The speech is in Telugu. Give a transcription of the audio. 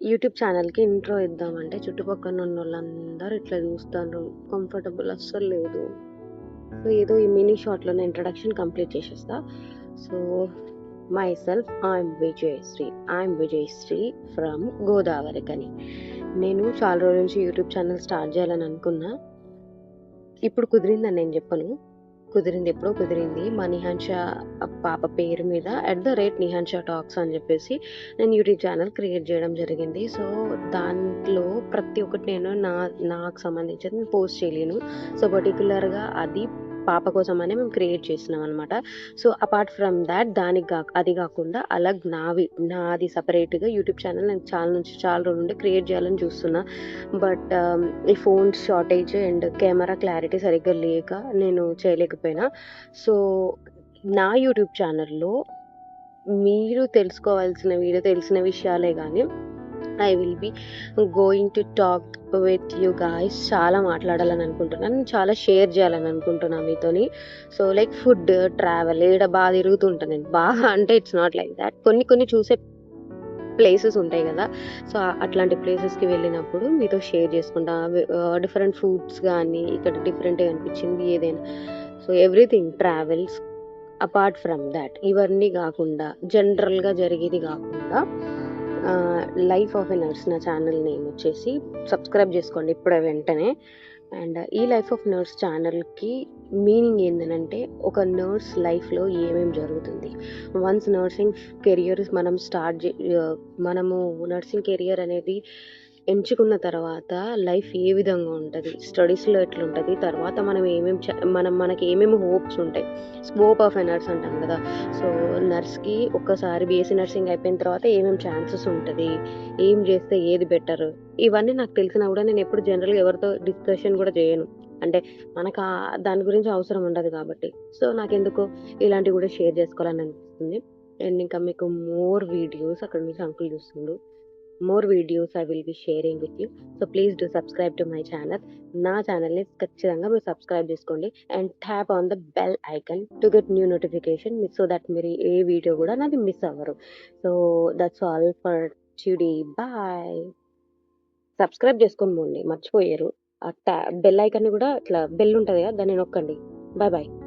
యూట్యూబ్ ఛానల్‌కి ఇంట్రో ఇద్దామంటే చుట్టుపక్కన ఉన్నోళ్ళందరూ ఇట్లా చూస్తాండ్రు. కంఫర్టబుల్ అస్సలు లేదు. సో, ఏదో ఈ మినీ షార్ట్‌లోనే ఇంట్రడక్షన్ కంప్లీట్ చేసేస్తా. So, myself I'm Vijayashri from Godavarikhani. నేను చాలా రోజుల నుంచి యూట్యూబ్ ఛానల్ స్టార్ట్ చేయాలని అనుకున్నా. ఇప్పుడు కుదిరిందని నేను చెప్పను. కుదిరింది ఎప్పుడో కుదిరింది. మా నిహాన్ష పాప పేరు మీద @నిహాన్ష టాక్స్ అని చెప్పేసి నేను యూట్యూబ్ ఛానల్ క్రియేట్ చేయడం జరిగింది. సో, దాంట్లో ప్రతి ఒక్కటి నేను నాకు సంబంధించింది నేను పోస్ట్ చేయలేను. సో, పర్టిక్యులర్‌గా అది పాప కోసమనే మేము క్రియేట్ చేసినామనమాట. సో, అపార్ట్ ఫ్రమ్ థాట్ అది కాకుండా నాది సెపరేట్‌గా యూట్యూబ్ ఛానల్ నేను చాలా రోజుల నుండి క్రియేట్ చేయాలని చూస్తున్నా. బట్ ఈ phone shortage and camera clarity సరిగ్గా లేక నేను చేయలేకపోయినా. సో, నా యూట్యూబ్ ఛానల్‌లో మీరు తెలిసిన విషయాలే గానీ I will be going to talk with you guys. చాలా మాట్లాడాలని అనుకుంటున్నాను. చాలా షేర్ చేయాలని అనుకుంటున్నా మీతోని. సో, లైక్ ఫుడ్, ట్రావెల్ ఈడ బాగా తిరుగుతుంటా నేను. బాగా అంటే ఇట్స్ నాట్ లైక్ థాట్. కొన్ని చూసే ప్లేసెస్ ఉంటాయి గదా! సో, అట్లాంటి ప్లేసెస్‌కి వెళ్ళినప్పుడు మీతో షేర్ చేసుకుంటా. డిఫరెంట్ ఫుడ్స్ గానీ, ఇక్కడ డిఫరెంట్‌గా అనిపించింది ఏదైనా. So, everything travels apart from thought ఇవన్నీ గాకుండా జనరల్‌గా జరిగేది గాకుండా లైఫ్ ఆఫ్ ఎ నర్స్ నా ఛానల్ నేమ్ వచ్చేసి సబ్స్క్రైబ్ చేసుకోండి ఇప్పుడే వెంటనే. అండ్ ఈ లైఫ్ ఆఫ్ నర్స్ ఛానల్‌కి మీనింగ్ ఏందనంటే ఒక నర్స్ లైఫ్‌లో ఏమేమి జరుగుతుంది. వన్స్ మనము నర్సింగ్ కెరియర్ అనేది ఎంచుకున్న తర్వాత లైఫ్ ఏ విధంగా ఉంటది, స్టడీస్‌లో ఎట్లుంటది, తర్వాత మనకి ఏమేమి హోప్స్ ఉంటాయి. స్కోప్ ఆఫ్ ఎ నర్స్ అంటాం గదా! సో, నర్స్‌కి ఒక్కసారి బీఎస్సీ నర్సింగ్ అయిపోయిన తర్వాత ఏమేమి ఛాన్సెస్ ఉంటది, ఏం జేస్తే ఏది బెటరు, ఇవన్నీ నాకు తెలిసినా గూడా నేనెప్పుడు జనరల్‌గా ఎవరితో డిస్కషన్ గూడా జేయను. అంటే దాని గురించి అవసరం ఉండదు కాబట్టి. సో, నాకెందుకో ఇలాంటివి గూడా షేర్ జేసుకోవాలని అనిపిస్తుంది. అండ్ ఇంకా మీకు అక్కడ నుంచి అంకుల్ చూస్తుండు. More videos I will be sharing with you. So, please do subscribe to my channel. నా ఛానల్‌ని ఖచ్చితంగా మీరు సబ్స్క్రైబ్ జేసుకోండి. And tap on the bell icon to get new notification so that మీరు ఏ వీడియో గూడా నాది మిస్ అవ్వరు. So, that's all for today. Bye. Subscribe చేసుకోండి మర్చిపోయారు. బెల్ ఐకాన్‌ని గూడా ఇట్లా బెల్ ఉంటది గదా! దాన్ని నొక్కండి. Bye bye.